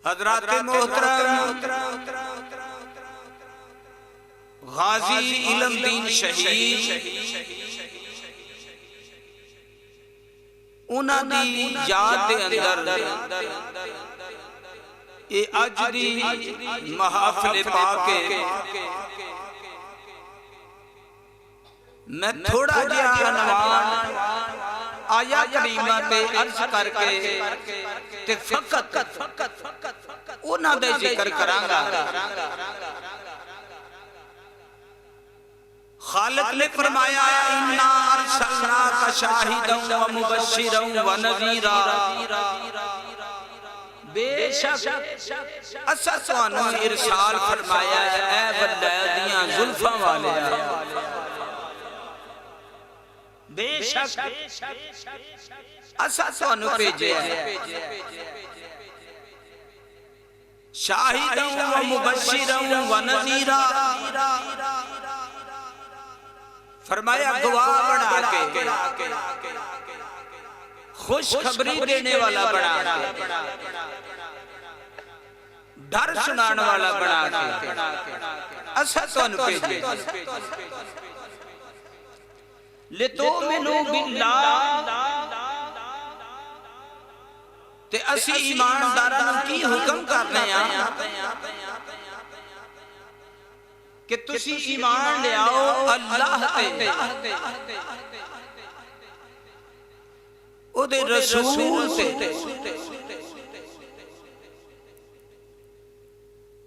हजरात मोहतरम गाजी इलमदीन शहीद उन्हां दी याद दे अंदर ये अज दी महफिल पाके मैं थोड़ा जिहा अनवान आया करीमा ते अर्ज करके ते फकत उन्हां दा जिक्र करांगा। खालिक ने फरमाया इन्ना अरसलनाका शाहिदन व मुबश्शिरन व नज़ीरा, बेशक असा तुहानू इरसाल फरमाया ऐ बंदे दियां जुल्फां वाले, बेशक असा तुहानू भेजिया शाहिदन व मुबश्शिरन व नज़ीरा, फरमाया गवाह बना के, खुशखबरी देने वाला बना के, डर सुनाने वाला बना के असा तुहानू भेजे। लितुमिनु बिल्लाह, ते असी ईमानदारां नूं की हुक्म करने आ कि तुसी ईमान ले आओ अल्लाह ते, ओदे रसूल ते,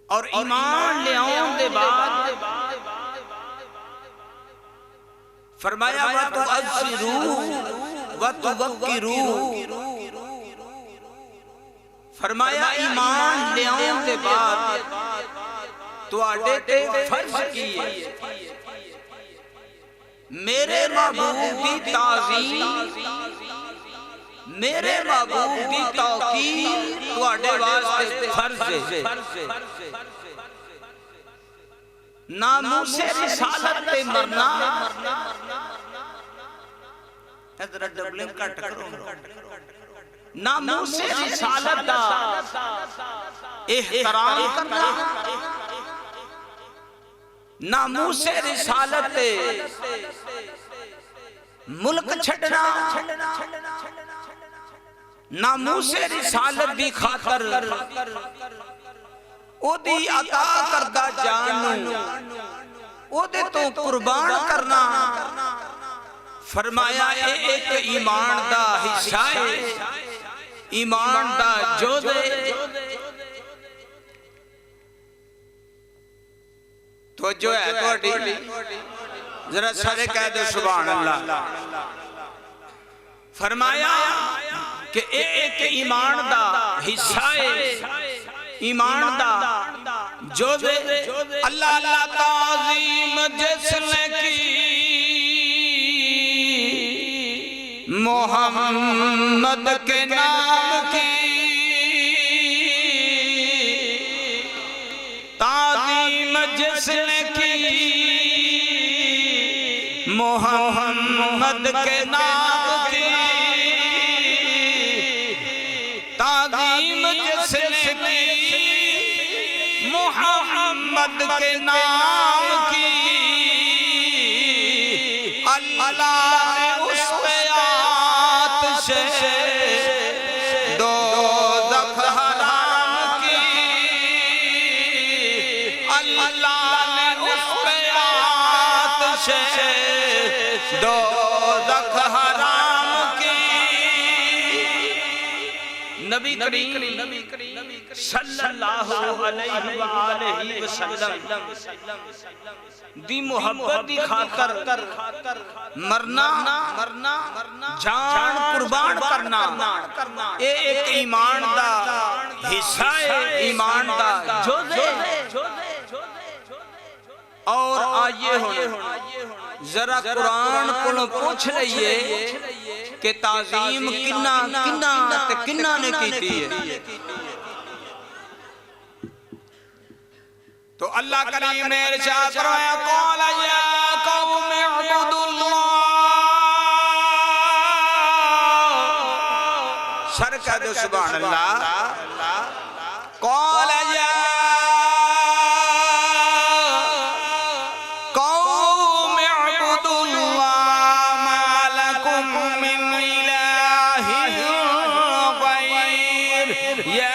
और ईमान ले आउण दे बाद फरमाया व तुअज़्ज़िरू व तुवक्किरू, फरमाया ईमान ले आउण दे बाद तुहाडे ते फर्ज कीए मेरे महबूब दी ताज़ीम, मेरे महबूब दी तौकीर तुहाडे वास्ते फर्ज है। नामूसे रिसालत ते मरना, जरा डबलिंग कट करो, नामूसे रिसालत दा एहतराम करना, नामूसे रिसालत ते मुल्क छड़ना, नामूसे रिसालत दी खातर ओदी अता करदा जान ओदे तो कुर्बान करना, फरमाया एक ईमान दा हिस्सा है, ईमान दा जोदे। तो जो है तोड़ी जरा सारे कह दो सुभान अल्लाह। फरमाया कि एक ईमान दा हिस्सा है, ईमान दा जोदे। अल्लाह अल्लाह ताज़ीम जिसने की मोहम्मद के नाम की, ताज़ीम जिसने की मोहम्मद के नाम की, ताज़ीम जिसने की मोहम्मद के नाम की, अल्लाह ने उस पे आतिश दोज़ख हराम की, अल्लाह ने उस पे आतिश दोज़ख हराम की। नबी करीम सल्लल्लाहु अलैहि वसल्लम दी मोहब्बत दी खातर मरना, जान कुर्बान करना, ये एक ईमान दा हिस्सा है, ईमान दा जोदे। और आइए हुण जरा कुरान को पूछ लईए कि ताज़ीम किन्ना किन्ना ते किन्ना ने कीती है। तो अल्लाह करीम ने इरशाद फरमाया क़ाल या कौम इअ्बुदुल्लाह, सर कह दो सुभान अल्लाह। या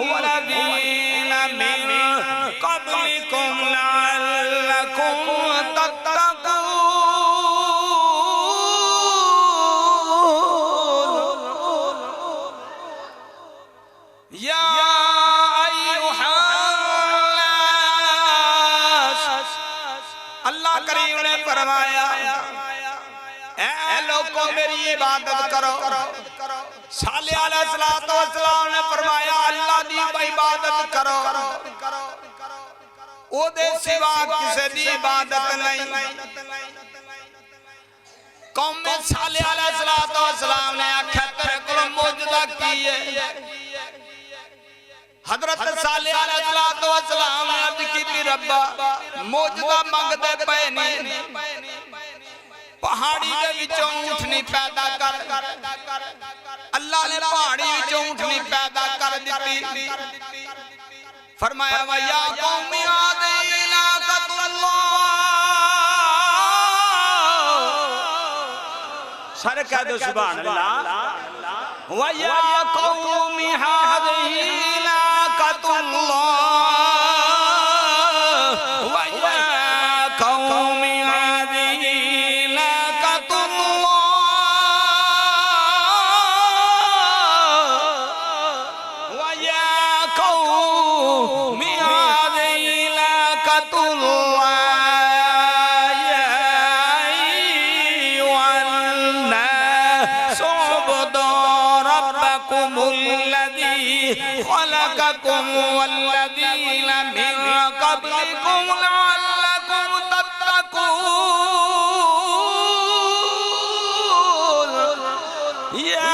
वल्लज़ीन मिन क़ब्लिकुम लअल्लकुम तत्तक़ून या अय्युहन्नास अल्लाह करीम ने फरमाया ऐ लोगों मेरी इबादत करो। साले अलैहिस्सलातु वस्सलाम ने फरमाया अल्लाह दी इबादत करो, ओदे सिवा किसी दी इबादत नहीं। कौम में साले अलैहिस्सलातु वस्सलाम ने आख्या तेरे कोल मौजूदा की है। हजरत साले अलैहिस्सलातु वस्सलाम ने अर्ज की रब्बा मौजूदा मंगदे पे नहीं, पहाड़ी दे विचों ऊंट नहीं पैदा कर। अल्लाह ने पहाड़ी विचों ऊंट नहीं पैदा कर दी। फरमाया वया कौमी आदिना कतुल्लाह सारे कह दो सुभान अल्लाह। वया कौमी आदिना कतुल्लाह वया कौमी वल्लज़ीन मिन क़ब्लिकुम लअल्लकुम तत्तक़ून या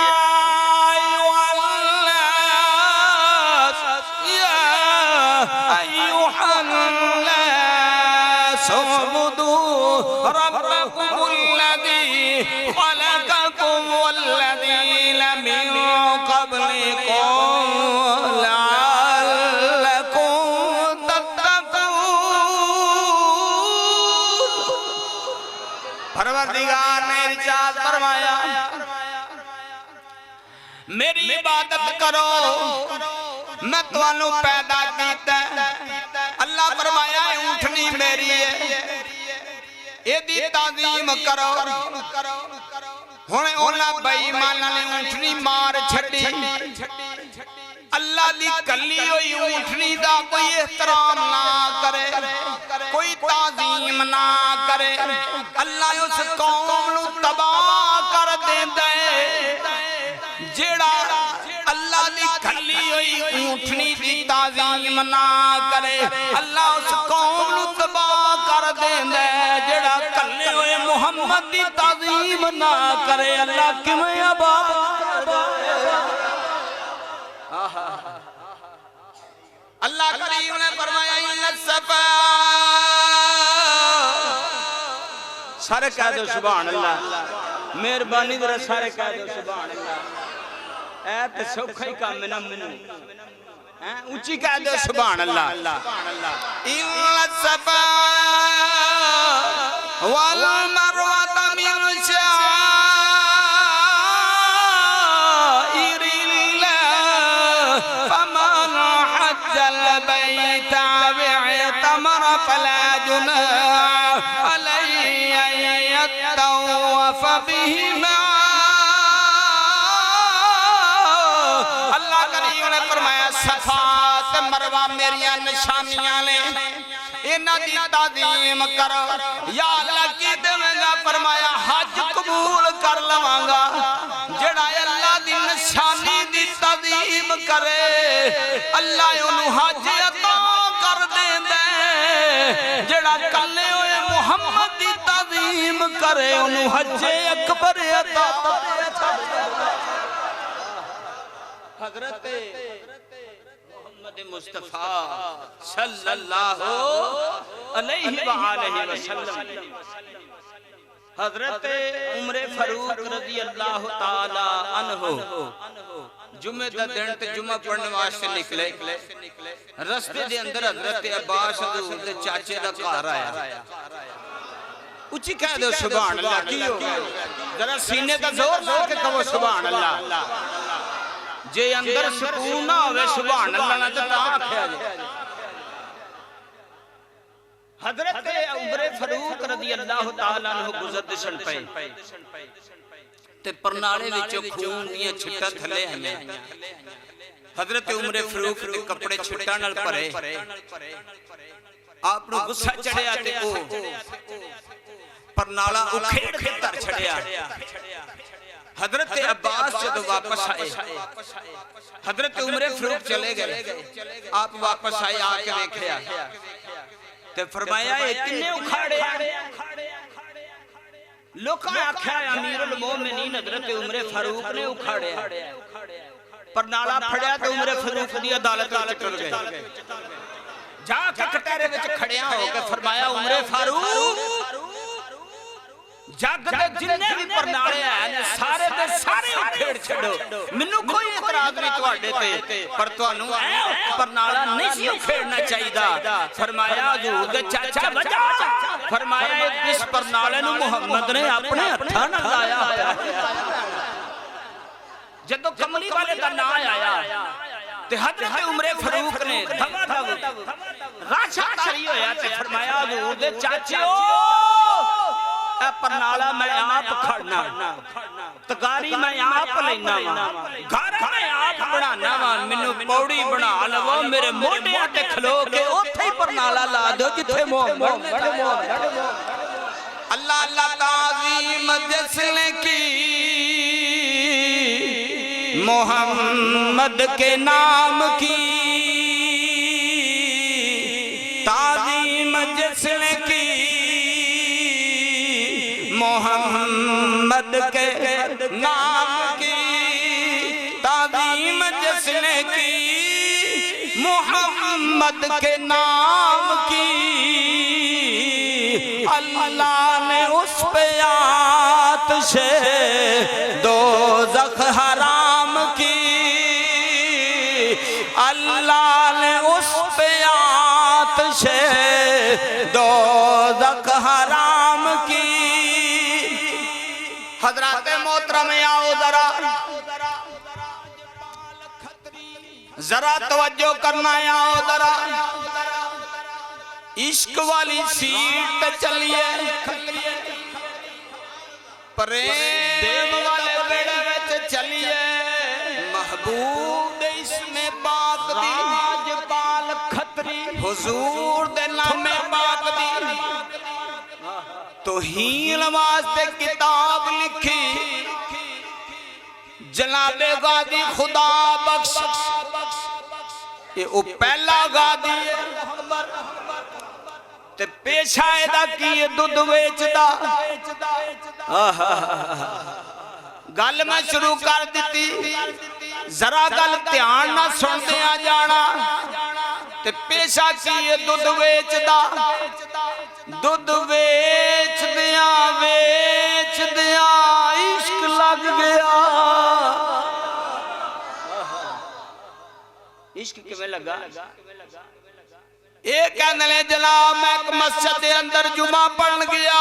अय्युहन्नास उ'बुदू रब्बकुमुल्लज़ी ख़लक़कुम वल्लज़ीन मिन क़ब्लिकुम मेरी इबादत करो मैं तुहानू पैदा कीता। अल्लाह फरमाया ऊंटनी मेरी है एदी ताज़ीम करो। हुण उन्हां बेईमानां ने ऊंटनी मार छड्डी। अल्लाह दी कल्ली होई ऊंटनी दा कोई एहतराम ना करे, कोई ताज़ीम ना करे। अल्लाह उस कौम नू तबाह कर देंदा है जेड़ा अल्लाह दी खली हुई ऊंटनी दी ताज़ीम ना करे। अल्लाह उस कौम नू तबाह कर देंदा है जेड़ा कल्ले हुए मुहम्मद दी ताज़ीम ना करे। अल्लाह किवें आबाद अल्लाह करीम ने फरमाया इन्ना सफा सारे कह दो सुभान अल्लाह। मेहरबानी जरा सारे कह दो सुभान अल्लाह। ऐ ते सौखा ही काम है ना मुनु हैं ऊंची कह दो सुभान अल्लाह। इन्ना सफा वल मरवा मिन शाइरिल्लाह फमन हज्जल बैत बि'तमर फला जुनाह अलैहि अन यतवफ बिहिमा। सफा ते मरवा मेरिया निशानियां ने इन्हां दी ताज़ीम करो। या अल्लाह की देवेगा फरमाया हज कबूल कर लवांगा जेड़ा अल्लाह दी निशानी दी ताज़ीम करे। अल्लाह उन्हें हज अता कर देंदा जेड़ा कल्ले होए मुहम्मद दी ताज़ीम करे उन्हें हज अकबर अता। हज़रत मुस्तफा सल्लल्लाहु अलैहि वआलैहि वसल्लम हजरत उमर फारूक रज़ी अल्लाह ताला अन्हु जुमे दा दिन ते जुमा पढ़ने वास्ते निकले रस्ते दे अंदर हजरत अब्बास हजूर दे चाचे दा घर आया उची कह दो सुभान अल्लाह की हो जरा सीने दा जोर जोर के कहो सुभान अल्लाह जे अंदर सुकून ना होवे सुभान अल्लाह ना तो आख्या जे हजरत उमर फारूक रज़ी अल्लाह तआला अन्हु गुजरदे सन पे ते परनाले विचों खून दियां छिट्टां थले आईयां हजरत उमर फारूक दे कपड़े छिट्टां नाल भरे आप नु गुस्सा चढ़िया ते ओ परनाला उखेड़ के धर छड़िया हजरत अब्बास जब वापस आए हजरत उमर फारूक चले गए आप वापस आए आके देखया ते फरमाया ये किन्ने उखाड़िया लोकां आख्या अमीरुल मोमिनीन हजरत उमर फारूक ने उखाड़िया परनाला फड़िया ते उमर फारूक दी अदालत विच टुर गए जाके कटहरे विच खड़िया हो के फरमाया उमर फारूक जग दे जिन्ने भी परनाले हैं सारे दे सारे उखेड़ छड़ो मेनू कोई इतराज नहीं तुहाडे ते पर तुहानू परनाला नहीं सी उखेड़ना चाहिदा फरमाया हजूर दे चाचा वजा फरमाया इस परनाले नु मुहम्मद ने अपने हत्थां नाल लाया होया जदों कमली वाले दा नाम आया ते हजरत उमर फारूक ने धवा धव राशा तारी होया ते फरमाया हजूर दे चाचो परनाला मैं आप खड़ना तगारी मैं आप लेना घर मैं आप बनाना वा मेनू पौड़ी बना लवो मेरे मोढियां ते खलो के ओथे ही परनाला ला दो जिथे मोहम्मद अल्लाह अल्लाह ताज़ीम जिसने की मोहम्मद के नाम की ताज़ीम जिसने की मोहम्मद के नाम की ताज़ीम जिसने की मोहम्मद के नाम की अल्लाह ने उस पे आतिशे दोज़ख हराम की अल्लाह ने उस पे आतिशे दोज़ख हराम की हजरत मोहतरम आओ जरा तवज्जो करना आओ जरा इश्क वाली सीट पे चलिए प्रेम वाले बेड़े में चलिए महबूब इसमें बात दी राजपाल खत्री हुजूर दे नामे बात दी तो हील वास्ते किताब लिखी जनाबे गादी खुदा बख्श ये वो पहला गादी ते पेशा एदा की दुध वेचदा गल मैं शुरू कर दी जरा गल ध्यान ना सुनते आ जाना ते पेशा की दुध वेचदा दुध वेच दिया इश्क लग गया इश्क किवें लगा ये कहने लगे जनाब मैं एक मस्जिद के अंदर जुमा पढ़न गया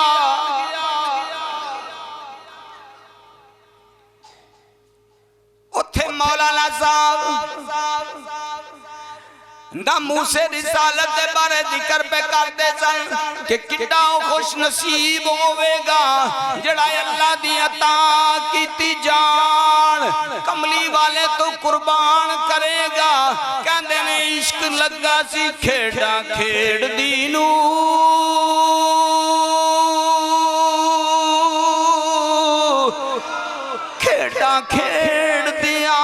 उथे मौलाना साहब ना मूसे रिसालत के बारे जिक्र पे करते सन कि कितना खुश नसीब होवेगा जड़ा अल्लाह दी अता कीती जान कमली वाले तो कुर्बान करेगा कहंदे ने इश्क लगा सी खेड़ा खेड़ दी नू खेड़ा खेड़ दिया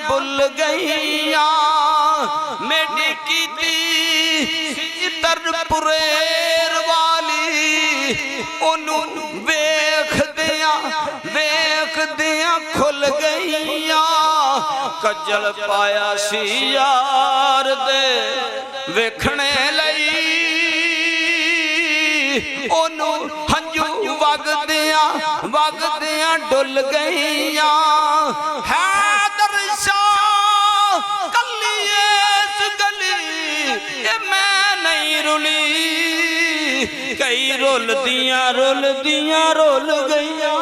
भुल गईया मेरी कीती तरपुरेर वाली ओनू वेख दिया खुल गईया कजल पाया सी यार दे वेखने लई ओनू हंजू वगदिया रुल गईया हैदर शाह कली इस गली ये मैं नहीं रुली कई रुल दिया रुल गईया।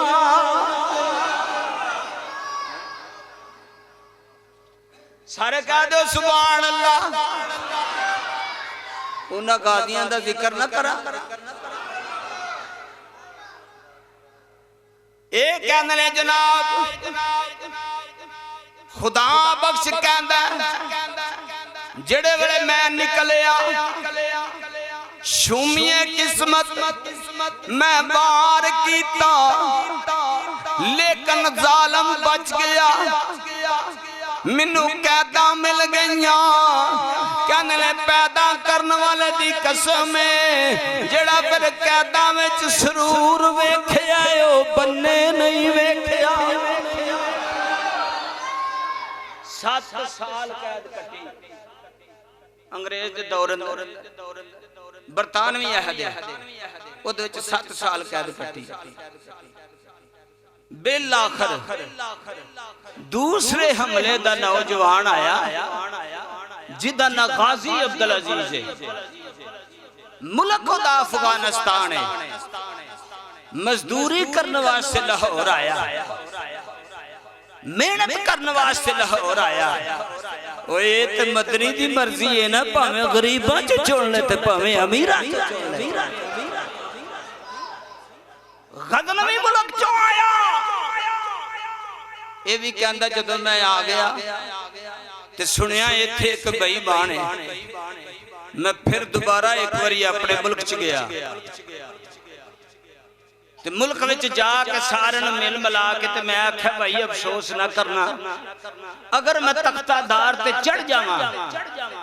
सारे कह दो सुभान अल्लाह। उन्हां गादियां दा जिक्र ना करा। ये कहने ने जनाब खुदा बख्श कहंदा जेड़े वेले मैं निकलिया शूमिए किस्मत मैं बार कीता लेकिन जालम बच गया मैनू कैदा मिल गईया। कहने ने पैदा करने वाले दी कसम है जेड़ा फिर कैदा विच सरूर वेखिया ओ बन्ने नहीं वेखिया। 7 साल कैद कटी अंग्रेज दे दौर बरतानवी अहद उहदे विच 7 साल कैद कटी। बेलाखर दूसरे हमले दा नौजवान आया जिदा ना गाजी अब्दुल अजीज है मुल्क दा अफगानिस्तान है मजदूरी करने वास्ते लाहौर आया मेहनत करने वास्ते लाहौर आया। ओए ते मदनी दी मर्जी है ना भावें गरीबां च चुन ले ते भावें अमीरां च चुन ले। गजनवी मुल्क चों आया ये भी कहंदा जदों मैं आ गया ते सुनिया इत्थे एक बेईमान है मैं फिर दोबारा एक बारी अपने मुल्क च गया ते मुल्क विच जाके सारे नूं मिल मिला के ते मैं आख्या भाई अफसोस ना करना अगर मैं तख्तादार ते चढ़ जावां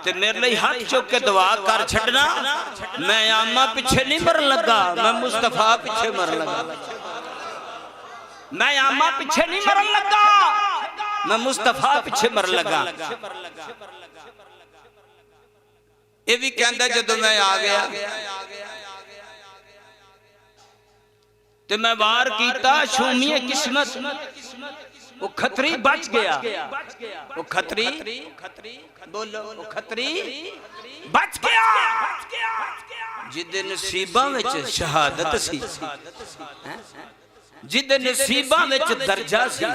ते मेरे लिए हाथ चुक के दुआ कर छड़ना मैं आमा पिछे नहीं मरन लगा मैं मुस्तफा पिछे मरन लगा। मैं आमा पिछे नहीं मरन लगा मैं मुस्तफा पिछे मरन लगा। ये भी कहंदा जदों मैं आ गया ते मैं वार कीता शूमिए किस्मत वो खतरी बच गया। वो खतरी बोलो वो खतरी बच गया जिदे नसीबां विच शहादत सी जिदे नसीबां विच दर्जा सी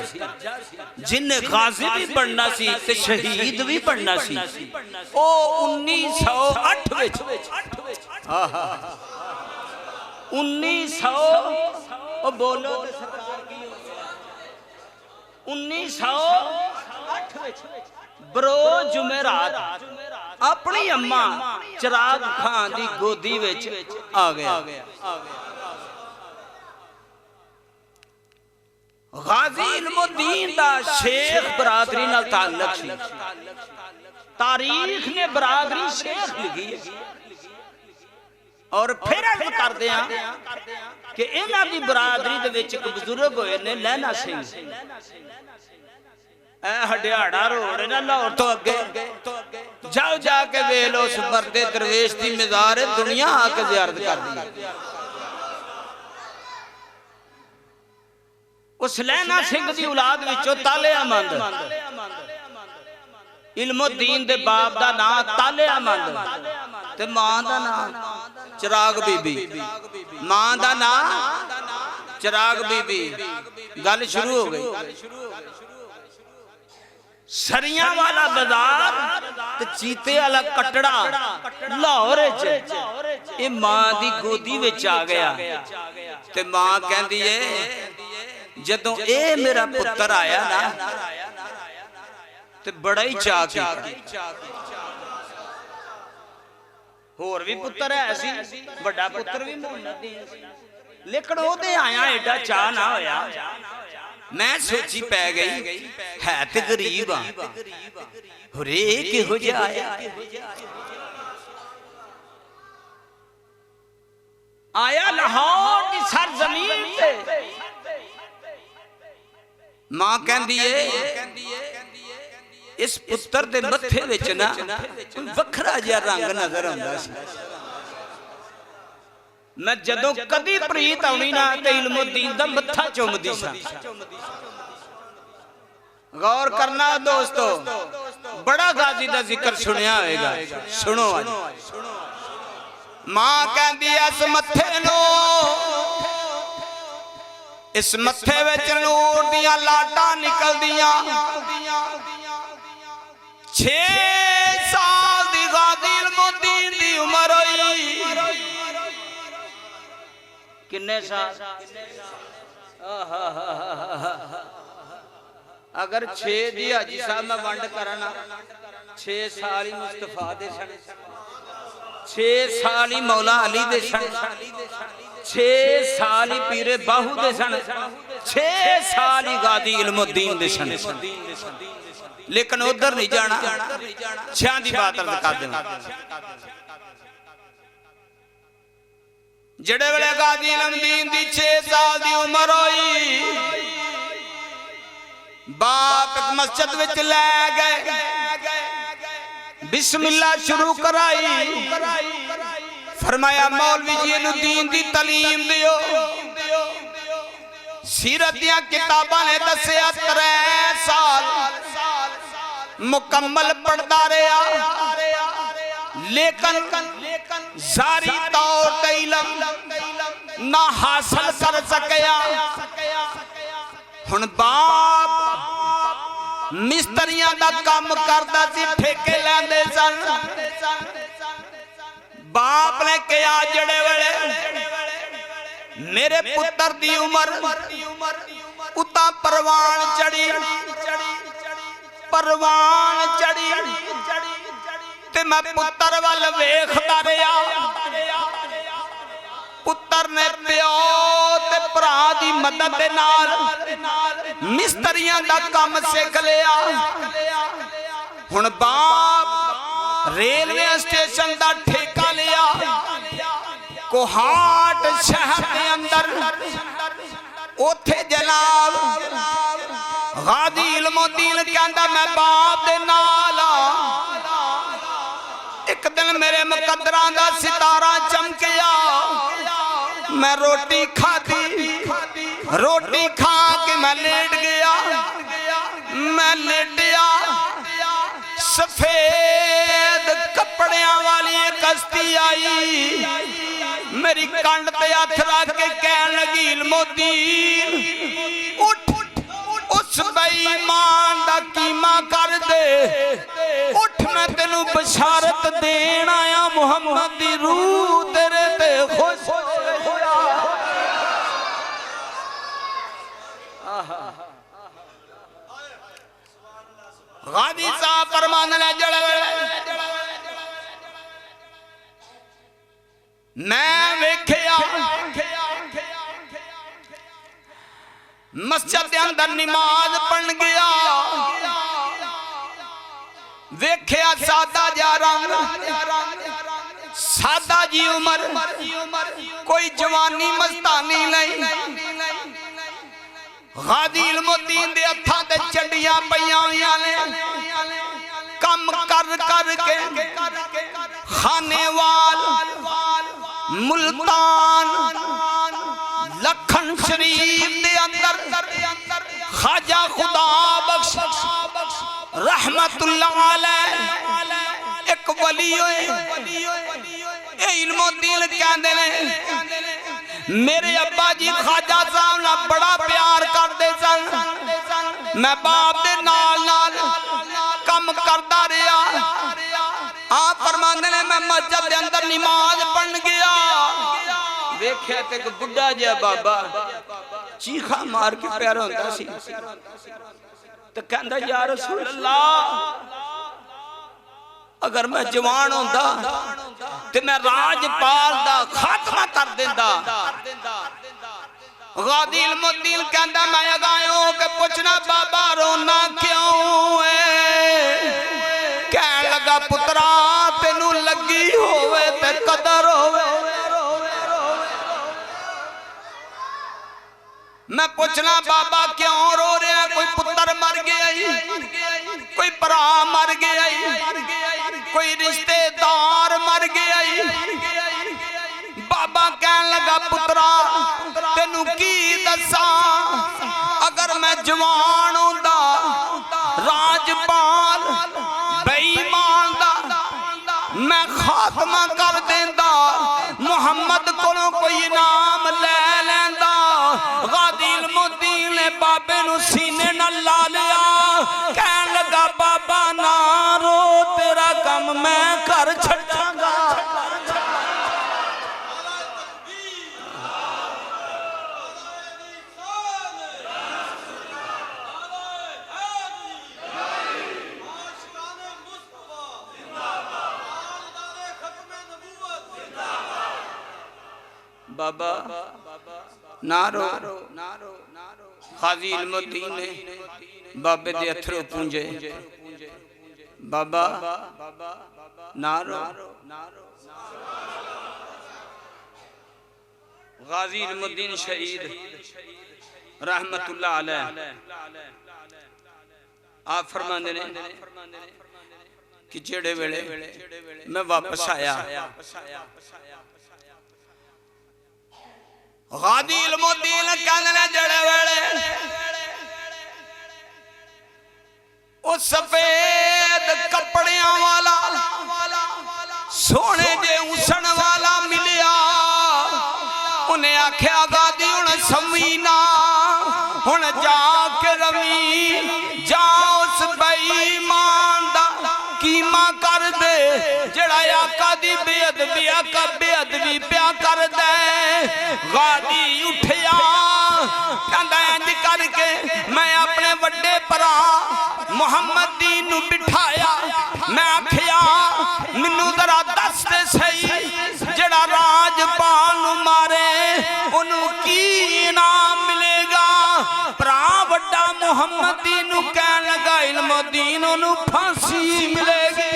जिन्ने गाजी भी बनना सी ते शहीद भी बनना सी। ओ 1908 विच 1900 ओ बोलो 1908 विच बरोज जुमेरात अपनी अम्मा चिराग खान दी गोदी विच आ गया। गाजी इल्मुद्दीन दा शेख बरादरी नाल ताल्लुक सी। तारीख ने बरादरी शेख लिखी है और फिर अर्ज करदे हां कि इन्हां दी बरादरी दे विच एक बुजुर्ग होए ने लैना सिंह ए हडियाड़ा रोड ना लाहौर तो अगे जाओ जाके वेख लो उस मर्दे दरवेश दी मज़ार दुनिया आके ज़ियारत करदी है। उस लैना सिंह दी औलाद विचों तालियामंद इल्मुद्दीन दे बाप दा नाम तालियामंद ते मां दा नाम चिराग बीबी। मां दा नाम चिराग बीबी। गल शुरू हो गई। सरियां वाला बाजार ते चीते वाला कटड़ा लाहौर ये मां दी गोदी विच आ गया ते मां कहंदी है जदों ए मेरा पुत्र आया ना ते बड़ा ही चाह कीता। होर भी पुत्र है सी बड़ा पुत्र भी मुहम्मद लेकिन ओदे आया एडा चाह ना होया। मैं सोची पै गई है ते गरीब आ होरे किहो जिहा आया लाहौर की सरजमीन ते। मां कहंदी है इस पुत्र दे मत्थे विच ना वखरा जिहा रंग नजर आंदा सी। मैं जदों कदी प्रीत आउणी ना ते इल्मुद्दीन दा मत्था चुमदी सा। गौर करना दोस्तों, बड़ा गाजी दा जिक्र सुनिया होगा, सुनो आज। मां कहंदी इस मत्थे नो, इस मत्थे विच नूर दियां लाटां निकलदियां। 6 साल दी गाजी इल्मुद्दीन दी उम्र होई। किन्ने साल? अगर 6 दी हाजी साहब मैं वंड करना, 6 साल ही मुस्तफा दे सन, 6 साल ही मौला अली दे सन, 6 साल ही पीरे बाहू दे सन, 6 साल ही गादी इल्मुद्दीन दे सन। लेकिन उधर नहीं जाना, छह दी बात अर्ज कर देना। जेड़े वेले गादी इल्मुद्दीन दी 6 साल दी उम्र होई, बाप एक मस्जिद विच ले गए, बिस्मिल्लाह शुरू कराई, फरमाया मौलवी जी इहनूं दीन दी तालीम दियो। सीरत दियां किताबां ने दस्सिया 3 साल मुकम्मल पढ़दा रहा, लेकिन जारी तौर ते इल्म ना हासिल कर सकिया। हुण बाप मिस्त्रियां दा काम करदा सी, ठेके लैंदे सन। बाप ने कहा जड़े वेले मेरे पुत्र दी उम्र उता परवान चढ़ी, परवान चढ़ी ते मैं पुत्र वाल वेखदा रहा। पुत्र ने प्यो ते भरा दी मदद दे नाल मिस्त्रियां दा काम सीख लिया। हुण बाप रेलवे स्टेशन दा ठेका लिया, कोहाट शहर दे अंदर। ओथे जनाब गादी इल्मुद्दीन कहंदा मैं बाप दे नाल एक दिन मेरे मुकद्दरां दा सितारा चमकिया। मैं रोटी खाधी, रोटी खा के मैं लेट गया। मैं लेटिया, सफेद कपड़ियां वाली एक हस्ती आई, मेरी कंड पे हथ रख के कहन लगी इल्मुद्दीन उठ, उस बेईमान दा कीमा कर दे, उठ मैं तेनू बशारत देन आया, मुहम्मद दी रूह तेरे ते खुश होया। गादी साहब फरमान ने जड़े मैं वेखिया मस्जिद के अंदर नमाज पढ़ गया, वेखिया सादा जा रंग, सादा जी उम्र, कोई जवानी मस्तानी नहीं। गादी इल्मुद्दीन दे हत्थां ते चंडियां पईयां होईयां ने, कम कर कर के खानेवाल, मुल्तान, लखन शरीफ दे अंदर ख्वाजा खुदा बख्श रहमतुल्लाह अलैह एक वली होए। इल्मुद्दीन कहंदे ने मेरे अब्बा जी ख्वाजा साहब नाल बड़ा प्यार करदे सन। मैं बाप दे नाल नाल कम करदा रहा। आप फरमांदे ने मैं मस्जिद दे अंदर नमाज पढ़न गया, वेख्या ते एक बुढ़ा जिहा बाबा चीखा मार के पैर होंदा सी ते कहंदा या रसूल अल्लाह, अगर मैं जवान होंदा ते मैं राजपाल दा खात्मा कर देंदा। गादी इल्मुद्दीन कहंदा मैं अगायों के पुछना बाबा रोना क्यों है? कहन लगा पुत्रा तेनू लगी होवे ते कदर होवे। मैं पूछना बाबा क्यों रो रहे हैं? कोई पुत्र मर गया, कोई भरा मर गया, कोई रिश्तेदार मर गया। बाबा कहन लगा पुत्रा तेनू की दसा अगर मैं जवान होंदा राजपाल बेईमान दा मैं खात्मा कर देंदा मुहम्मद कोलों कोई इनाम ले लैंदा। गाजी इल्मुद्दीन ने बाबे नू सीने नाल ला लिया कहन लगा बाबा ना रो तेरा काम मैं कर छड्डांगा। बाबा नारो गाजी इल्मुद्दीन ने बाबे दे अथरू पूंजे बाबा नारो गाजी इल्मुद्दीन शहीद रहमतुल्लाह अलैह आप फरमांदे ने कि जेड़े वेले मैं वापस आया गाजी इल्मुद्दीन कहने जड़े वेले ओ सफेद कपड़ियां वाला सोने जे उसन वाला मिलिया उन्हें आख्या गाजी हुण समीना हुण जाके रवी जा उस बेईमान दा कीमा कर दे जड़ा आका दी बेअदबी प्या कर दे। गाजी उठिया कहंदा इंज करके मैं अपने वड्डे भरा मुहम्मद दी नू बिठाया मैं आखिया मैनू जरा दस दे सही जड़ा राजपाल नू मारे ओनू की इनाम मिलेगा। भरा वड्डा मुहम्मद दी नू कहन लगा इल्मुद्दीन ओनू फांसी मिलेगी।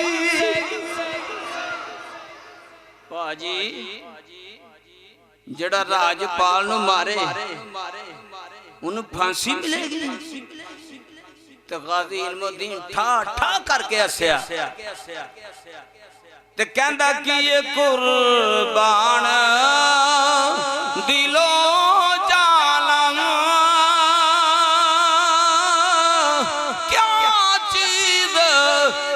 भाजी जड़ा राजपाल नू मारे उन्हें फांसी मिलेगी। तो गाजी इल्मुद्दीन ठा ठा करके हसया ते कहंदा कि ये कुर्बान दिलो जालम क्या चीज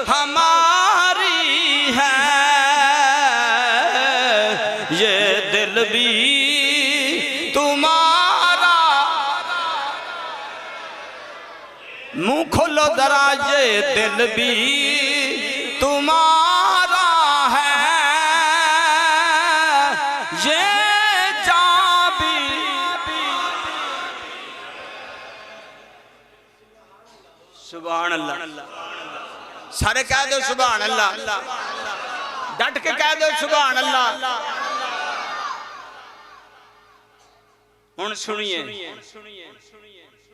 हमारी है ये दिल भी तुम्हारा। मुंह खोलो जरा ये दिल भी तुम्हारा है ये जा भी। सुभान अल्लाह सारे कह दो सुभान अल्लाह डट के कह दो सुभान अल्लाह। हुण सुनिए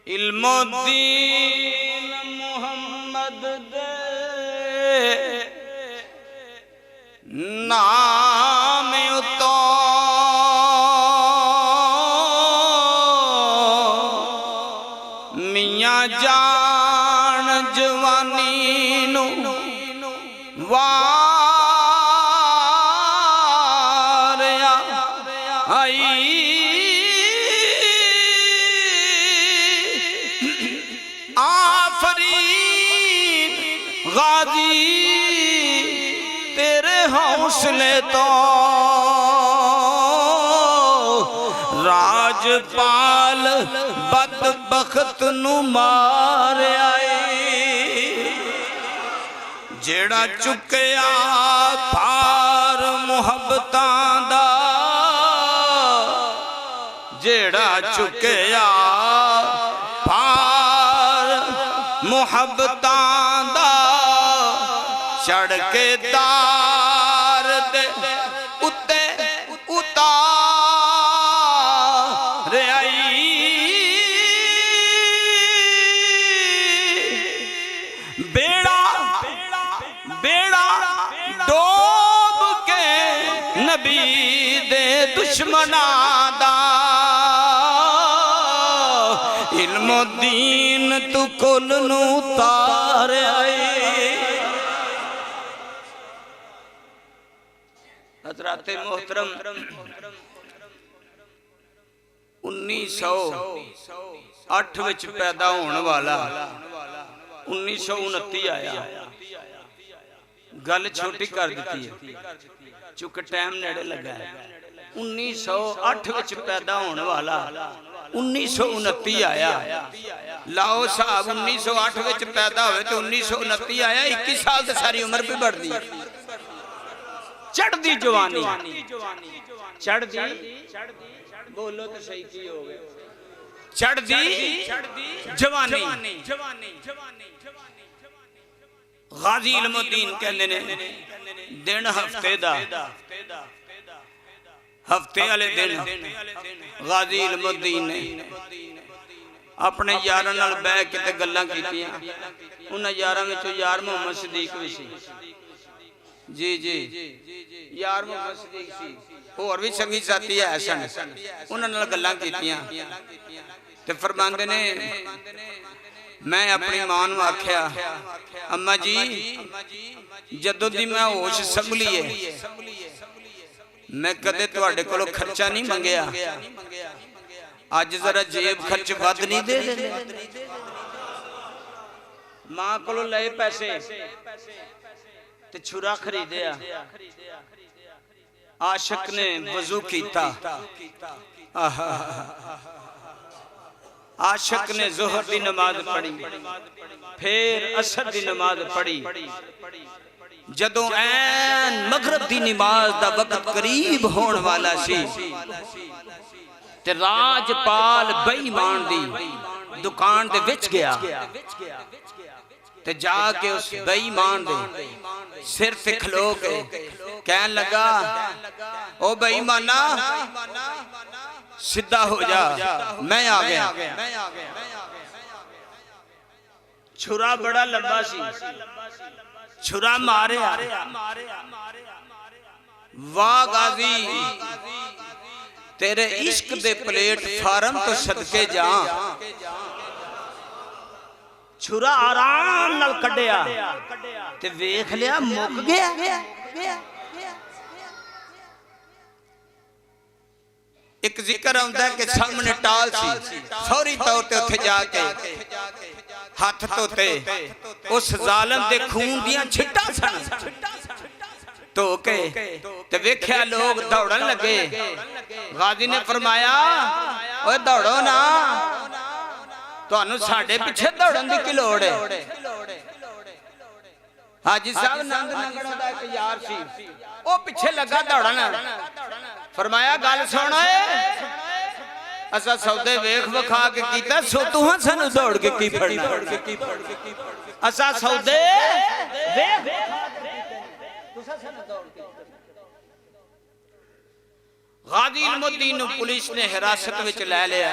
इल्मुद्दीन मुहम्मद दे नाम उतो मियां जान जवानी नू वारिया आई गाजी तेरे हौसले तो राजपाल बदबख्त नू मार आए जेड़ा चुकया भार मुहब्बतां दा जेड़ा चुकया भार मुहब्बतां दा चढ़ के दार दे उत्ते उतार आई बेड़ा बेड़ा डोब के नबी दे दुश्मनां दा इल्मुद्दीन तू कुल नू तार आई। हजरात मोहतरम 1908 विच पैदा होने वाला 1929 आया। गल छोटी कर दी है चूंकि टाइम नेड़े लगा है। 1908 विच पैदा होने वाला 1929 आया। लाओ साहब 1908 विच पैदा होवे तो 1929 आया। 21 साल तो सारी उम्र भी बढ़ती चढ़दी जवानी चढ़दी बोलो तो सही की हो गए चढ़दी जवानी। गाजी इल्मुद्दीन कहते ने दिन हफ्ते दा हफ्ते वाले दिन गाजी इल्मुद्दीन ने अपने यारां नाल बैठ के ते गल्लां कीतियां। उन्हां यारां विचों यार मोहम्मद सदीक भी सी। जी जी यार मोहम्मद सदीक सी होर भी संगी साथी है सन। उन्हां नाल गल्लां कीतियां ते फरमांदे ने मैं अपनी मां नूं आख्या अम्मा जी जदों दी मैं होश संभली है मैं कदे तुहाडे कोलों खर्चा नहीं मंगया। अज जरा जेब खर्च वध नहीं दे देंदे। मां कोलों लए पैसे ते छुरा खरीदया। आशिक ने वजू कीता। आशिक ने जोहर दी नमाज पढ़ी फिर असर दी नमाज पढ़ी। जदों ऐन मगरिब दी नमाज दा वक्त करीब होने वाला सी ते राजपाल बेईमान दी दुकान दे विच गया ते जाके उस बेईमान दे सिर ते खलो के कहन लगा ओ बेईमाना सीधा हो जा मैं आ गया। छुरा बड़ा लंबा सी छुरा मारे वाह गाजी तेरे इश्क दे प्लेटफार्म तो सदके जा। छुरा आराम नाल कढ़िया ते वेख लिया मुक गया। एक जिक्र आउंदा है कि सामने टाल सी फौरी तौर ते उत्थे जाके हाथ धोते उस जालिम दे खून दियां छिट्टां सन धो के ते वेख्या लोग दौड़न लगे। गाजी ने फरमाया ओए दौड़ो ना तुहानू साडे पिछे दौड़न दी की लोड़ है। हाजी साहब नंद नंगड़ा दा एक यार सी ओ पिछे लगा दौड़न। फरमाया गल सुन असा सौदे वेख वखा के कीता सो तुहां सानू दौड़ के की फड़ना। असा सौदे वेख तुसा सानू दौड़ के। गाजी इल्मुद्दीन पुलिस ने हिरासत विच ले लिया।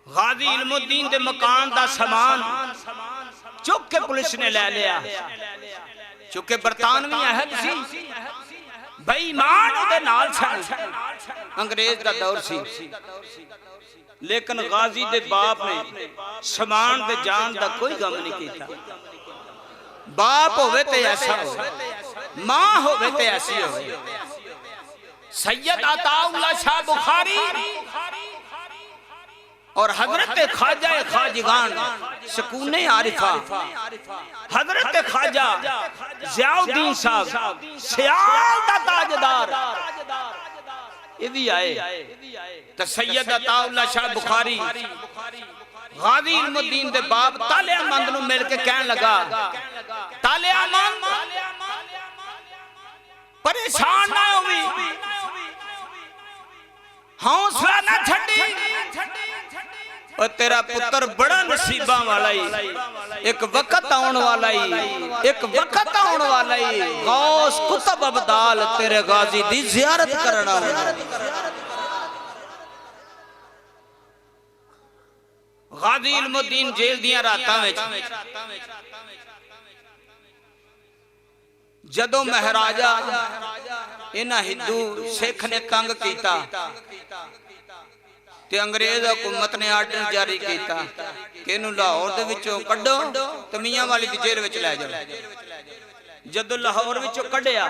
गाजी इल्मुद्दीन दे मकान दा सामान चुक के पुलिस ने ले लिया। चूंकि बरतानवी अहद सी बेईमान उहदे नाल सन अंग्रेज दा दौर सी। लेकिन गाजी दे बाप ने समान दे जान दा कोई गम नहीं कीता। बाप होवे ते ऐसा हो मां होवे ते ऐसी हो। सैयद अताउल्लाह शाह बुखारी और हजरत ख्वाजा खाजिगान सुकूने आरिफा हजरत ख्वाजा ज़ियाउद्दीन साहब सियाल दा ताजदार ये भी आए। तो सैयद अताउल्लाह शाह बुखारी गाजी इल्मुद्दीन दे बाप तालियामंद नूं मिल के कहन लगा तालियामंद परेशान ना होवी हौसला ना छड्डी और तेरा पुत्र बड़ा नसीबा वाला ही एक वक्त आने वाला ही एक वक्त आने वाला ही गौस कुतुब अब्दाल तेरे गाजी दी जियारत करना। गाजी इल्मुद्दीन जेल दियां रातां विच जदों महाराजा इन्हां हिंदू सिख ने तंग कीता ते अंग्रेज हुकूमत ने आर्डर जारी किया कि इनू लाहौर दे विचों कड्डो ते मियां वाली दी जेल विच लै जाओ। जदों लाहौर विचों कढ़िया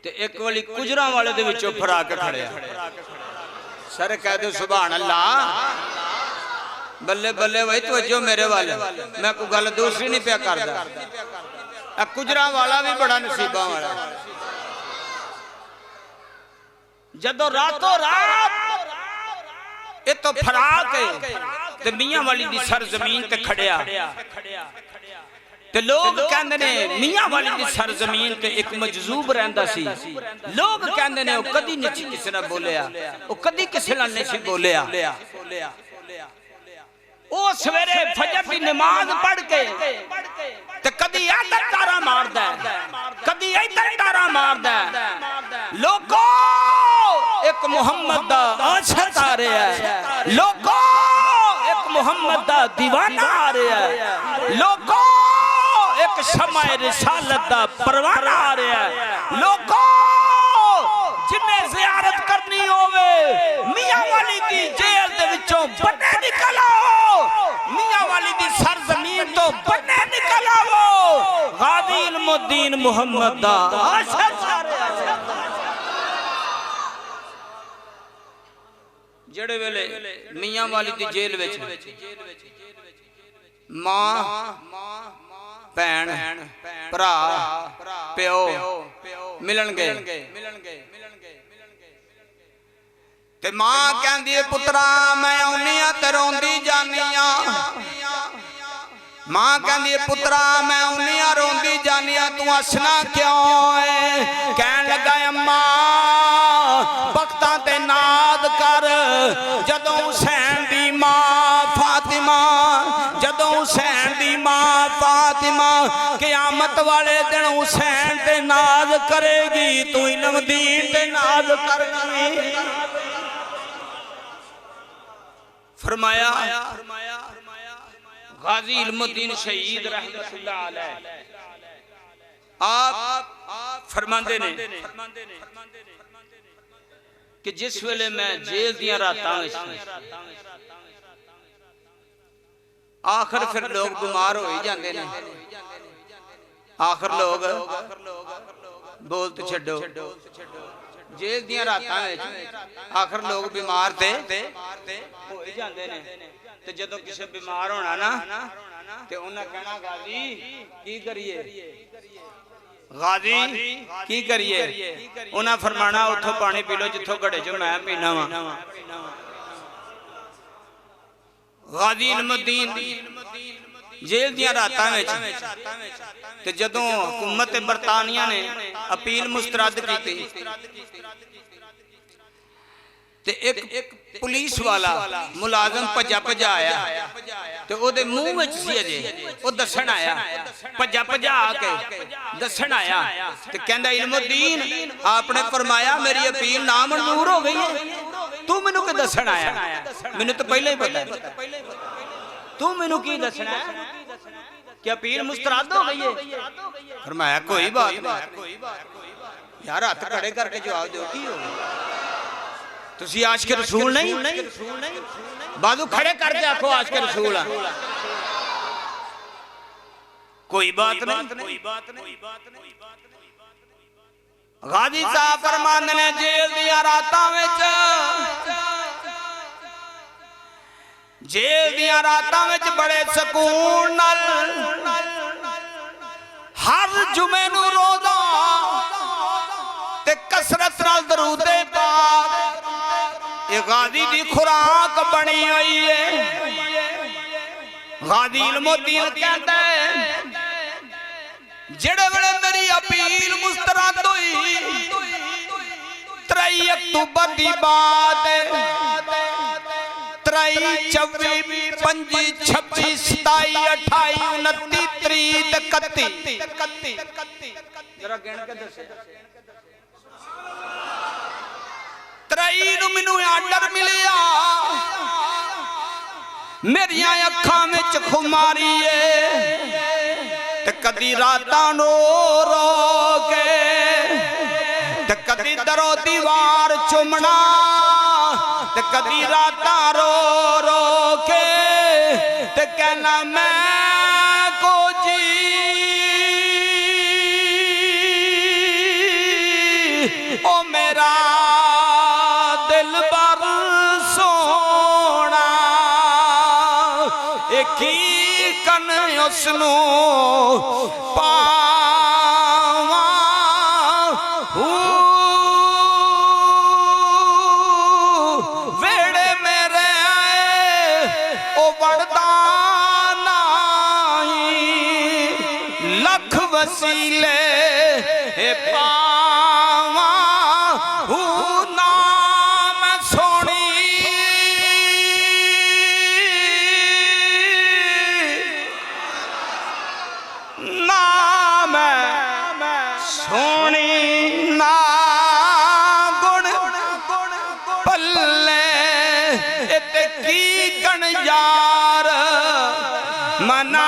ते एक वाली कुजरा वाले दे विचों फरा के खड़िया। सर कह दो सुभान अल्लाह, बल्ले बल्ले भाई तवज्जो मेरे वाले, मैं कोई गल दूसरी नहीं पिया करदा। कुजरा वाला भी बड़ा नसीबा वाला। जदों रातों रात ये तो फरा के ते मियां वाली दी सर जमीन ते खड़िया ते लोग कहंदे ने मियां वाली दी सर जमीन ते एक मजजूब रहंदा सी। लोग कहंदे ने ओ कदी नहीं किसी ने बोलिया, ओ कदी किसी ने नहीं बोलिया। ओ सवेरे फजर दी नमाज पढ़ के ते कदी इधर तारा मारदा है, कदी इधर तारा मारदा है। लोगो एक मुहम्मद दा आशिक आ रहा है, लोगो एक मुहम्मद दा दीवाना आ रहा है, लोगो एक शमाए रिसालत दा परवाना आ रहा है। लोगो जिन्हें ज़ियारत करनी होवे मियां वाली दी जेल दे विचों बन्ने निकल आओ, मियां वाली दी सरजमीन तो बन्ने निकल आओ। गाज़ी इल्मुद्दीन मुहम्मद दा आशिक आ रहा है। जेड़े वेले मियां वाली दी जेल विच मां भैन भरा प्यो मिलन गए ते मां कहंदी है पुत्रा मैं आउनी आ ते रोंदी जानी आ। मां कहंदी है पुत्रा मैं आउनी आ रोंदी जानी आ, तू हसना क्यों है? कहन लगा अम्मा बख्तां ते नाद कर, जदों हुसैन दी मां फातिमा, जदों हुसैन दी मां फातिमा क़यामत वाले दिन हुसैन ते नाज करेगी, तू इल्म दीन ते नाज करगी। फरमाया गाज़ी इल्मुद्दीन शहीद रहमतुल्लाह अलैह आप फरमांदे ने कि जिस वेले मैं जेल दियां रातां विच आखिर फिर लोग बीमार हो ही जाते हैं, आखिर लोग बोल तो छड्डो जेल दियां रातां विच आखिर लोग बीमार थे हो ही जाते हैं। ते जदों किसी बीमार होना ना ते उन्हें कहना गाज़ी की करिए, गाज़ी की करिए? उन्हें फरमाना उठो पानी पी लो जिथों घड़े चो मैं पीना वा। गाज़ी इल्मुद्दीन जेल दियां रातां विच ते जदों हुकूमत बरतानिया ने अपील मुस्तरद की ते एक पुलिस वाला मुलाजम भजा भजा आया ते ओदे मुंह विच सी अजे ओ दसण आया, भजा भजा के दसण आया ते कहंदा इल्मुद्दीन आपने फरमाया मेरी अपील ना मंजूर हो गई है, तू मैनू के दसण आया? मैनू तो पहले ही पता है, तू मैनू की दसना है कि अपील मुस्तरद हो गई है? फरमाया कोई बात नहीं यार, हाथ खड़े करके जवाब दो की हो तुसी आशिक रसूल नहीं? बाजू खड़े करके आखो आशिक रसूल है। कोई बात नहीं। गाज़ी साहब फरमांदे ने जेल दियां रातां विच, जेल दियां रातां विच बड़े सकून नाल हर जुमे नू रोज़ा ते कसरत नाल दरूदे पाक ये गाज़ी दी खुराक बनी हुई है। गाज़ी इल्मुद्दीन कहता है जेड़े वेले मेरी अपील मुस्तरद हुई 23 अक्तूबर दी बात, 23, 24, 25, 26, 27, 28, 29, 30 ते 31 जरा गिन के दसे 23 नूं मैनू आर्डर मिलिया, मेरिया अखां विच खुमारी है ते कदी रातां नो रो के ते कदी दरो दीवार चुमना ते कदी रातां रो रो के ते कहना मैं को जी ओ मेरा दिल बर सोना एक ही कन उसनू पावा वेड़े मेरे ओ बड़दा नाई लख वसीले पावा नाम सोनी नाम सोनी ना गुण पल्ले इते की गण यार मना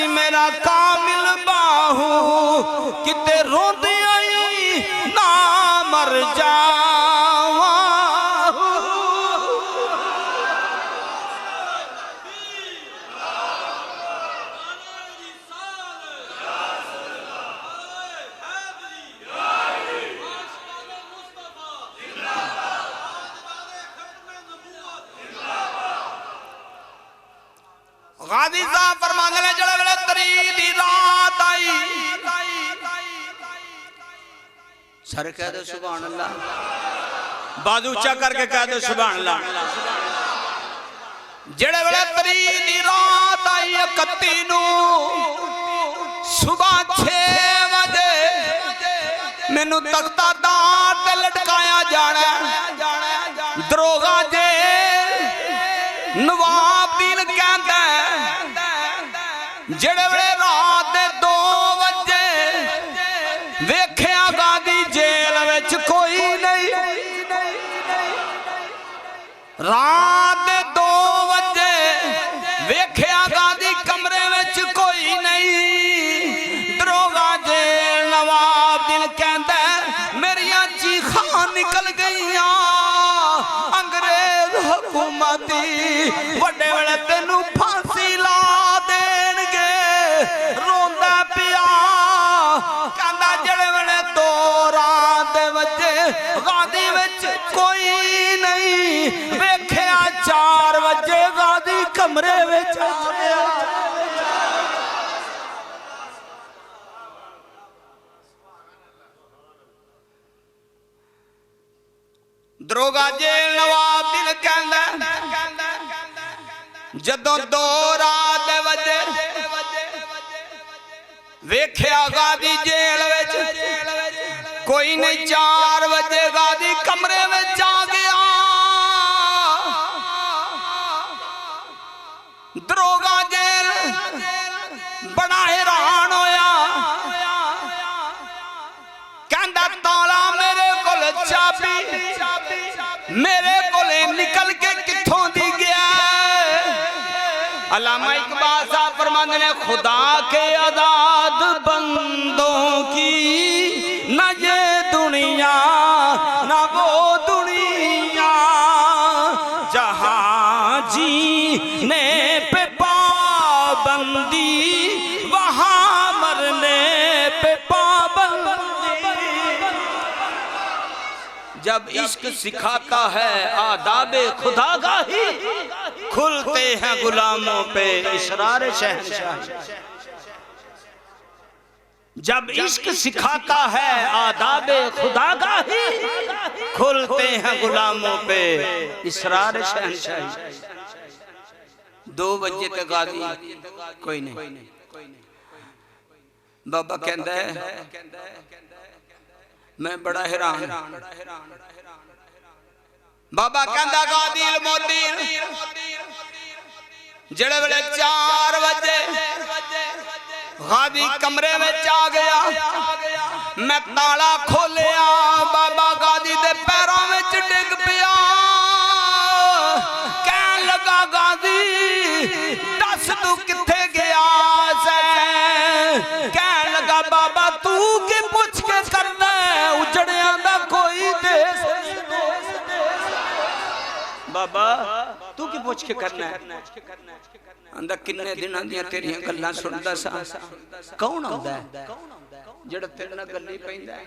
मेरा कामिल बाहू किते रोंदी आई ना मर जावा गाजी साहब फरमांदे ने जड़े वेले तरी दी रात आई सर कह दो सुभान अल्लाह बाजू ऊंचा करके कह दो सुभान अल्लाह जड़े वेले तरी दी रात आई 31 नू सुबह 6 बजे मैनू तख्ता दार ते लटकाया जाना दरोगा जे नवाबदीन कहंदा जेड़े वेले रात दे 2 बजे वेख्या गादी जेल विच कोई नहीं रात दे 2 बजे वेख्या गादी कमरे विच कोई नहीं दरोगा जेल नवाबदीन कहंदा मेरियां चीखां निकल गईयां अंग्रेज हुकूमती वड्डे वेले तेनू फांसी ला देणगे रोंदा पिया कहंदा जेड़े वेले 2 रात दे वजे गादी विच कोई नहीं वेख्या 4 बजे गादी कमरे विच आया दरोगा जेल नवाबदीन कहंदा जदों 2 रात दे वजे वेख्या गादी जेल विच कोई नहीं 4 बजे गादी कमरे विच आ गया दरोगा जेल बड़ा हैरान होया कहंदा ताला मेरे कोल चाबी मेरे कोले निकल के किथों दी गया अल्लामा इकबाल साहब फरमाते ने खुदा के आजाद बंदों की न ये दुनिया न वो दुनिया जहां जीने पे पाबंदी वहां मरने पे पाबंदी जब इश्क सिखाता है आदाबे खुदागाही खुलते हैं गुलामों पे इसरार शहंशाह जब इश्क सिखाता है आदाबे खुदागाही खुलते हैं गुलामों पे इसरार शहंशाह 2 बजे तक गादी कोई नहीं बाबा कहता है मैं बड़ा हैरान बाबा कहता गादी इल्मुद्दीन जेड़े वेले 4 बजे गादी कमरे में आ गया मैं ताला खोलिया बाबा गादी दे पैरों में डिग पिया कहन लगा गादी दस तू किथे गया से कहन लगा बाबा तू की पूछ के करना उजड़िया दा कोई देश बाबा तू की पूछ के करना है आंदा किन्ने दिनां दी तेरियां गल्लां सुनदा सा कौन आंदा है जेड़ा तेरे नाल गल्ली पैंदा है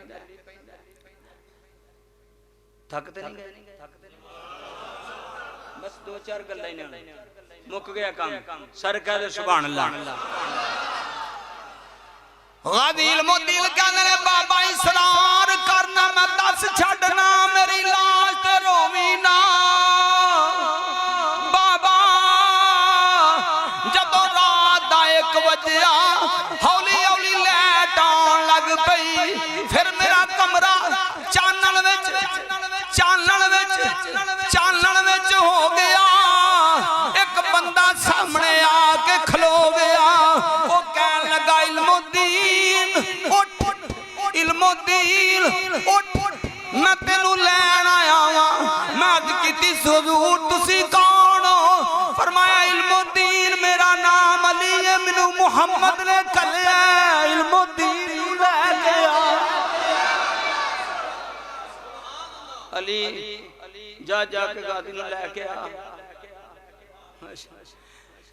थक ते नहीं गए बस दो चार गल्लां ही ने मुक गया काम सर कह दे सुभान अल्लाह गाजी इल्मुद्दीन कहने बाबा इसरार करना मैं दस छड़ना मेरी लाश ते रोवी ना बाबा जदों रात दा 1 बजिया हौली हौली लाइट आउण लग पई फिर मेरा कमरा चानण विच हो गया एक बंदा सामने आके खलो गया वो कहन लगा इल्मुद्दीन उठ मैं तेनू लैन आया वां मैं अज कीती सुजूद तुसी कौन हो फरमाया इल्मुद्दीन मेरा नाम अली है मैनू मुहम्मद ने कल्या इल्मुद्दीन लै गया अली जा के गादी नू लैके आ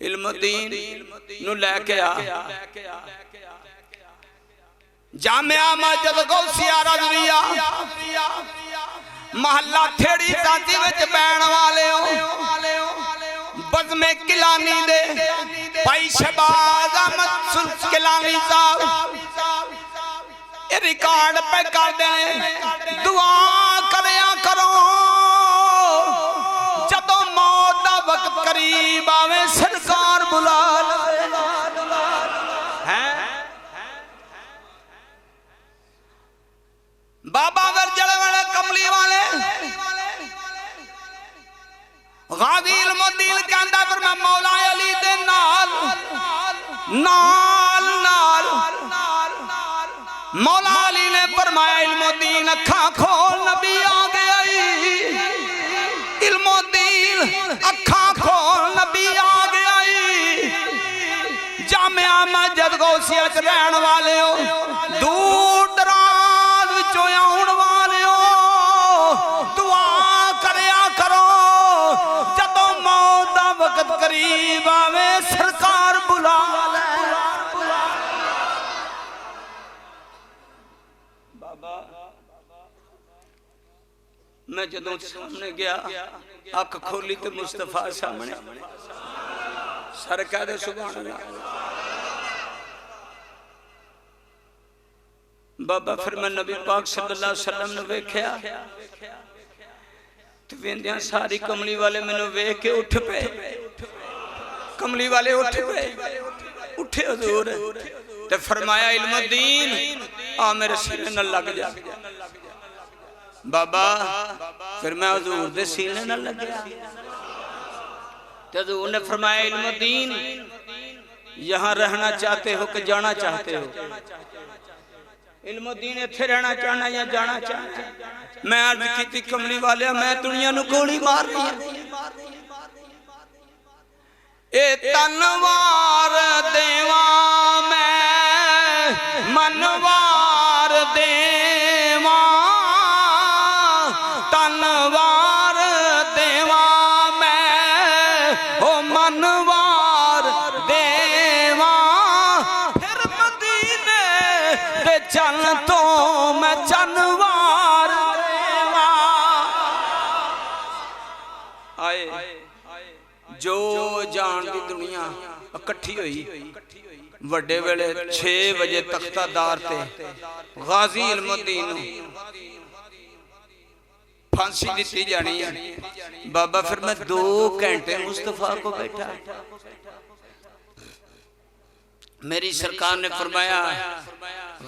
इल्मुद्दीन नू लैके आ जामिया मस्जिद गौसिया रज़विया महल्ला ठेड़ी सांची विच बैण वाले हो बज़्मे किलानी दे भाई शहबाज अहमद किलानी साहब ये रिकॉर्ड पे कर दे दुआ करया करो जदों मौत दा वक्त करीब आवे सरकार बुला बाबा वर्जल वाले कमली वाले गाजी इल्मुद्दीन कहंदा फिर मैं मौला अली दे नाल मौला अली ने फरमाया इल्मुद्दीन अखा खोल नबी आ गया इल्मुद्दीन अखा खोल नबी आ गया जामिया मस्जिद गौसिया च रहन वाले हो दूर दराज विचों आउण वाले हो दुआ करया करो जदों मौत दा वक्त करीब आवे सरकार बुला ले बाबा मैं जदों सामने गया अख खोली तो मुस्तफा सामने सर कह दे सुभान अल्लाह बाबा फिर मैं नबी पाक सल्लल्लाहु अलैहि वसल्लम ने वेख्या ते वेंदियां सारी कमली वाले मैनू वेख के उठ पे कमली वाले उठ पे उठे हुजूर ते फरमाया इल्मुद्दीन आ मेरे सीने नाल लग जा बाबा फिर मैं हुजूर दे सीने नाल लग गया ते हुजूर ने फरमाया इल्मुद्दीन यहाँ रहना चाहते हो कि जाना चाहते हो इल्मुद्दीन इत्थे रहना चाहना या जाना चाहना मैं अर्ज की कमली वाले मैं दुनिया नू गोली मारनी ए तनवार देवा मैं मनवार देवा तनवार देवा मैं ओ मनवार देवा फिर मदीने दे चल तो मैं चनवार देवा आए जो जान दी दुनिया इकट्ठी हुई वड्डे वेले 6 बजे तख्तादार ते गाजी इल्मुद्दीन फांसी दी जानी है बाबा फिर मैं 2 घंटे मुस्तफा को बैठा मेरी सरकार ने फरमाया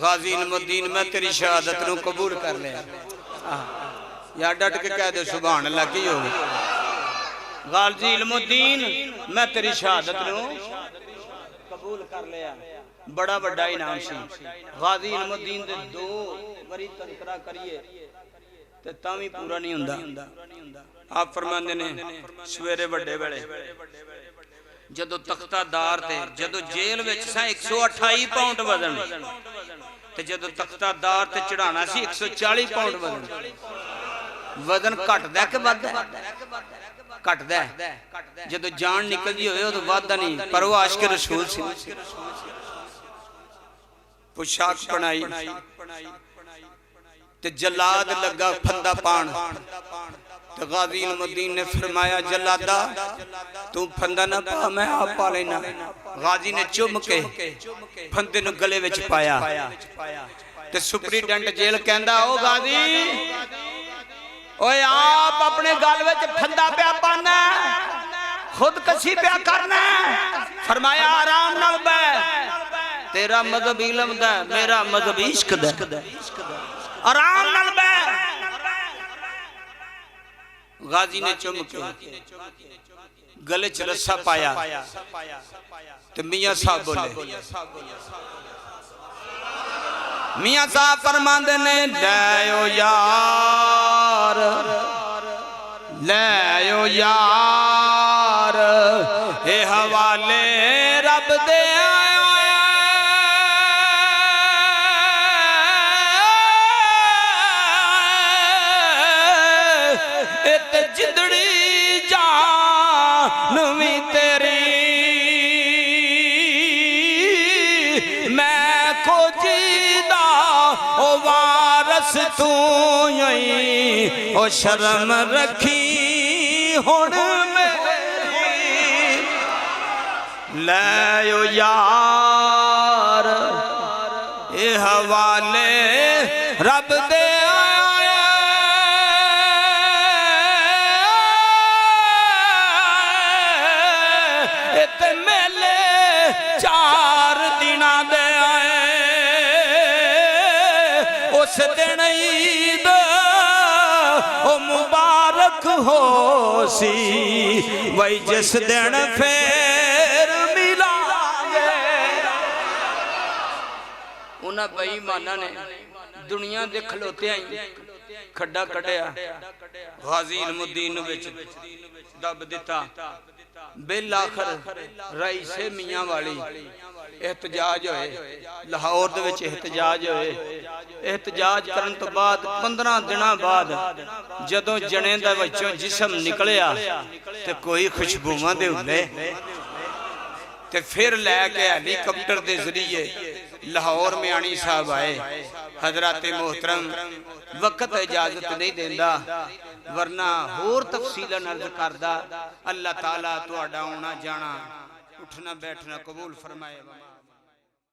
गाजी इल्मुद्दीन मैं तेरी शहादत नू कबूल कर लिया या डट के कह दे सुभान अल्लाह की होगी गाजी इल्मुद्दीन मैं तेरी शहादत नू कबूल कर लिया बड़ा बड़ा इनाम सी गाजी इल्मुद्दीन दे 2 बारी तंकरा करिए ते तावी पूरा नहीं हुंदा आप फरमांदे ने सवेरे बड़े वेले जदों तख्तादार ते जदों जेल विच सा 128 पाउंड वजन ते जदों तख्तादार ते चढ़ाना सी 140 पाउंड वजन वजन घटदा कि वधदा? घटदा। जदों जान निकलदी होवे उदों वधदा नहीं, पर वो आशिक रसूल सी। पोशाक बनाई ते जलाद लगा फंदा पान, तो गाजी इल्मुद्दीन ने फरमाया जलादा तू फंदा ना पा, मैं आप पा लेना। गाजी ने चुम के फंदे नूं गले विच पाया ते सुपरिटेंडेंट जेल कहंदा ओ गाजी ओए आप अपने गल विच फंदा पिया पाना, खुदकशी पिया करना। फरमाया आराम नाल बैठ, तेरा मजहब इल्म दा, मेरा मजहब इश्क दा। आराम नाल बैठ। गाजी ने चुम के गले च रस्सा पाया तो मियां साहब बोले, मियां साहब फरमांदे ने लैओ यार, लैओ यार ए हवाले रब दे जिदड़ी जान भी तेरी, मैं को जीदा ओ वारस तू यही ओ शर्म रखी हुण मेरी। लैओ यार ए हवाले रब दे दिन ईद ओ मुबारक हो सी, वही जिस दिन फिर मिलांगे। उन्हां बेईमानां ने दुनिया दे खलोतियां ही खड्डा कढ़िया, गाजी इल्मुद्दीन विच दब दिता। बिल आखर रईसे मियां वाली एहतजाज होए, लाहौर दे विच एहतजाज होए। एहतजाज करन तो बाद 15 दिनां बाद जदों जने दा विचों जिस्म निकलिया ते कोई खुशबूआं दे हुंदे ते फिर लैके हेलीकॉप्टर के जरिए लाहौर में आनी साहब आए। हजरत मोहतरम वक्त इजाजत नहीं देंदा, वरना होर तफसीलन अर्ज करदा। अल्लाह ताला तुहाडा आना जाना उठना बैठना कबूल फरमाए।